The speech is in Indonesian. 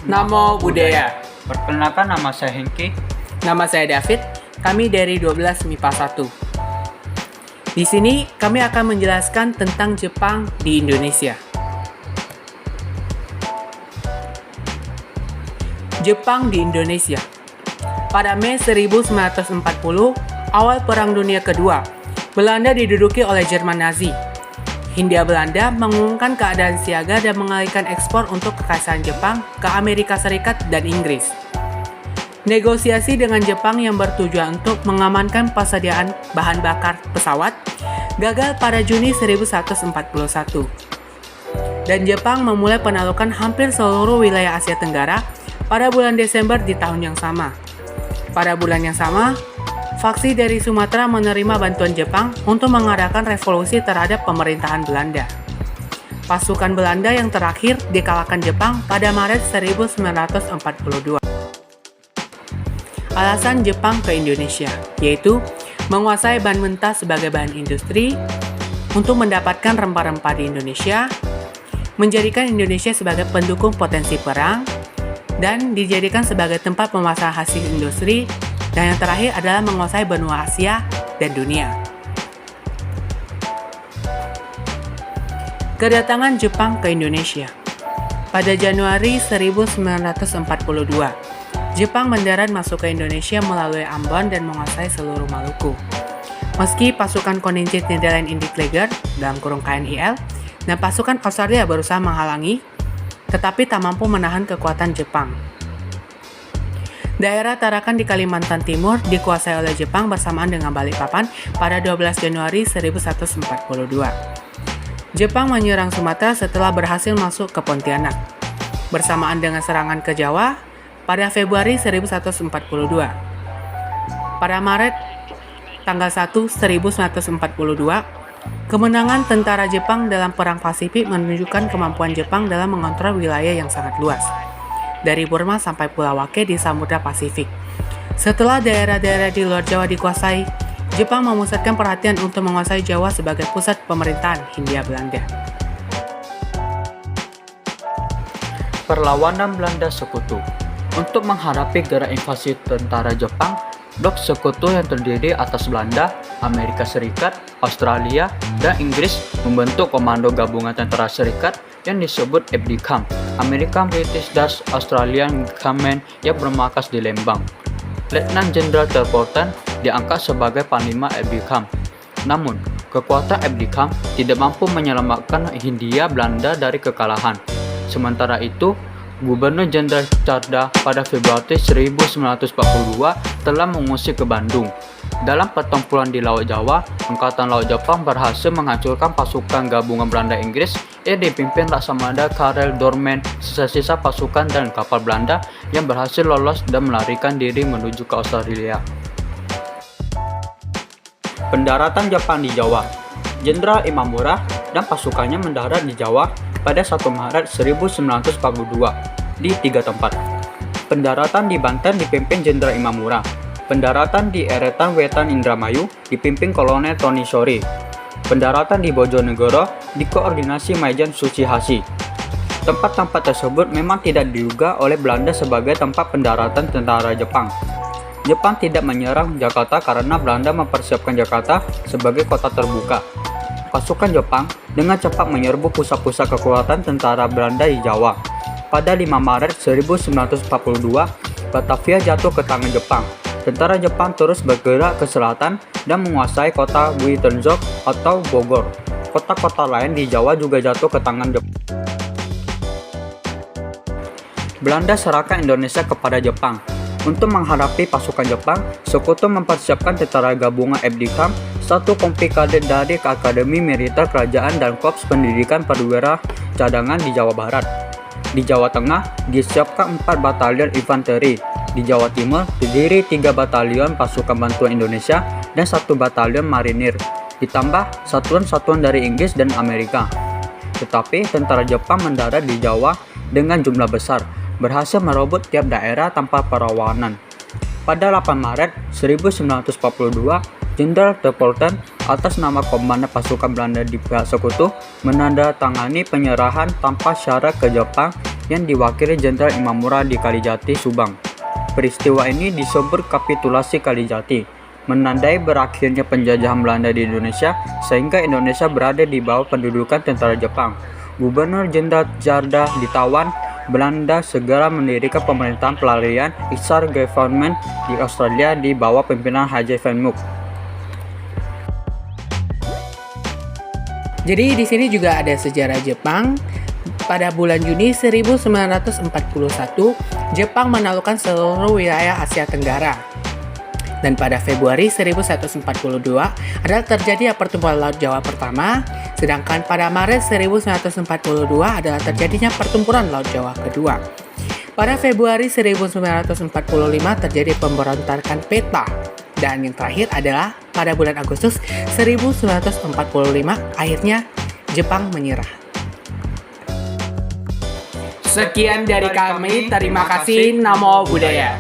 Namo Buddhaya. Perkenalkan, nama saya Hengki. Nama saya David. Kami dari 12 MIPA 1. Di sini kami akan menjelaskan tentang Jepang di Indonesia. Jepang di Indonesia. Pada Mei 1940, awal Perang Dunia Kedua, Belanda diduduki oleh Jerman Nazi. Hindia Belanda mengumumkan keadaan siaga dan mengalihkan ekspor untuk kekaisaran Jepang ke Amerika Serikat dan Inggris. Negosiasi dengan Jepang yang bertujuan untuk mengamankan persediaan bahan bakar pesawat gagal pada Juni 1141. Dan Jepang memulai penaklukan hampir seluruh wilayah Asia Tenggara pada bulan Desember di tahun yang sama. Pada bulan yang sama, faksi dari Sumatera menerima bantuan Jepang untuk mengadakan revolusi terhadap pemerintahan Belanda. Pasukan Belanda yang terakhir dikalahkan Jepang pada Maret 1942. Alasan Jepang ke Indonesia, yaitu menguasai bahan mentah sebagai bahan industri, untuk mendapatkan rempah-rempah di Indonesia, menjadikan Indonesia sebagai pendukung potensi perang, dan dijadikan sebagai tempat pemasaran hasil industri, dan yang terakhir adalah menguasai benua Asia dan dunia. Kedatangan Jepang ke Indonesia. Pada Januari 1942, Jepang mendarat masuk ke Indonesia melalui Ambon dan menguasai seluruh Maluku. Meski pasukan kontingent Netherlands Indic Leger (KNIL) dan pasukan Australia berusaha menghalangi, tetapi tak mampu menahan kekuatan Jepang. Daerah Tarakan di Kalimantan Timur dikuasai oleh Jepang bersamaan dengan Balikpapan pada 12 Januari 1142. Jepang menyerang Sumatera setelah berhasil masuk ke Pontianak. Bersamaan dengan serangan ke Jawa pada Februari 1142. Pada Maret tanggal 1 1942, kemenangan tentara Jepang dalam Perang Pasifik menunjukkan kemampuan Jepang dalam mengontrol wilayah yang sangat luas, dari Burma sampai Pulau Wake di Samudra Pasifik. Setelah daerah-daerah di luar Jawa dikuasai, Jepang memusatkan perhatian untuk menguasai Jawa sebagai pusat pemerintahan Hindia Belanda. Perlawanan Belanda Sekutu. Untuk menghadapi gerak invasi tentara Jepang, blok sekutu yang terdiri atas Belanda, Amerika Serikat, Australia, dan Inggris membentuk Komando Gabungan Tentara Serikat yang disebut ABDCAM, American British Dutch Australian Command, yang bermarkas di Lembang. Letnan Jenderal Templeton diangkat sebagai Panglima ABDCAM. Namun, kekuatan ABDCAM tidak mampu menyelamatkan Hindia Belanda dari kekalahan. Sementara itu, Gubernur Jenderal Tjarda pada Februari 1942 telah mengungsi ke Bandung. Dalam pertempuran di Laut Jawa, Angkatan Laut Jepang berhasil menghancurkan pasukan gabungan Belanda-Inggris yang dipimpin Laksamana Karel Doorman. Sisa-sisa pasukan dan kapal Belanda yang berhasil lolos dan melarikan diri menuju ke Australia. Pendaratan Jepang di Jawa. Jenderal Imamura dan pasukannya mendarat di Jawa pada 1 Maret 1942 di 3 tempat. Pendaratan di Banten dipimpin Jenderal Imamura. Pendaratan di Eretan Wetan Indramayu dipimpin Kolonel Tony Sori. Pendaratan di Bojonegoro dikoordinasi Maijen Tsuchihashi. Tempat-tempat tersebut memang tidak diduga oleh Belanda sebagai tempat pendaratan tentara Jepang. Jepang tidak menyerang Jakarta karena Belanda mempersiapkan Jakarta sebagai kota terbuka. Pasukan Jepang dengan cepat menyerbu pusat-pusat kekuatan tentara Belanda di Jawa. Pada 5 Maret 1942, Batavia jatuh ke tangan Jepang. Tentara Jepang terus bergerak ke selatan dan menguasai kota Buitenzorg atau Bogor. Kota-kota lain di Jawa juga jatuh ke tangan Jepang. Belanda serahkan Indonesia kepada Jepang. Untuk menghadapi pasukan Jepang, Sekutu mempersiapkan tentara gabungan ABDCAM, satu kompi kadet dari Akademi Militer Kerajaan dan Korps Pendidikan Perwira Cadangan di Jawa Barat. Di Jawa Tengah, disiapkan 4 batalion infanteri. Di Jawa Timur, terdiri 3 batalion pasukan bantuan Indonesia dan 1 batalion marinir, ditambah satuan-satuan dari Inggris dan Amerika. Tetapi tentara Jepang mendarat di Jawa dengan jumlah besar, berhasil merebut tiap daerah tanpa perlawanan. Pada 8 Maret 1942, Jenderal Templeton atas nama Komandan Pasukan Belanda di pihak Sekutu menandatangani penyerahan tanpa syarat ke Jepang yang diwakili Jenderal Imamura di Kalijati, Subang. Peristiwa ini disebut kapitulasi Kalijati, menandai berakhirnya penjajahan Belanda di Indonesia sehingga Indonesia berada di bawah pendudukan tentara Jepang. Gubernur Jenderal Djardja ditawan, Belanda segera mendirikan pemerintahan pelarian Exile Government di Australia di bawah pimpinan Haji Van Mook. Jadi di sini juga ada sejarah Jepang. Pada bulan Juni 1941, Jepang menaklukkan seluruh wilayah Asia Tenggara. Dan pada Februari 1142 adalah terjadi pertemuan Laut Jawa pertama, sedangkan pada Maret 1942 adalah terjadinya pertempuran Laut Jawa kedua. Pada Februari 1945 terjadi pemberontakan peta. Dan yang terakhir adalah pada bulan Agustus 1945 akhirnya Jepang menyerah. Sekian dari kami, terima kasih, Namo Buddhaya.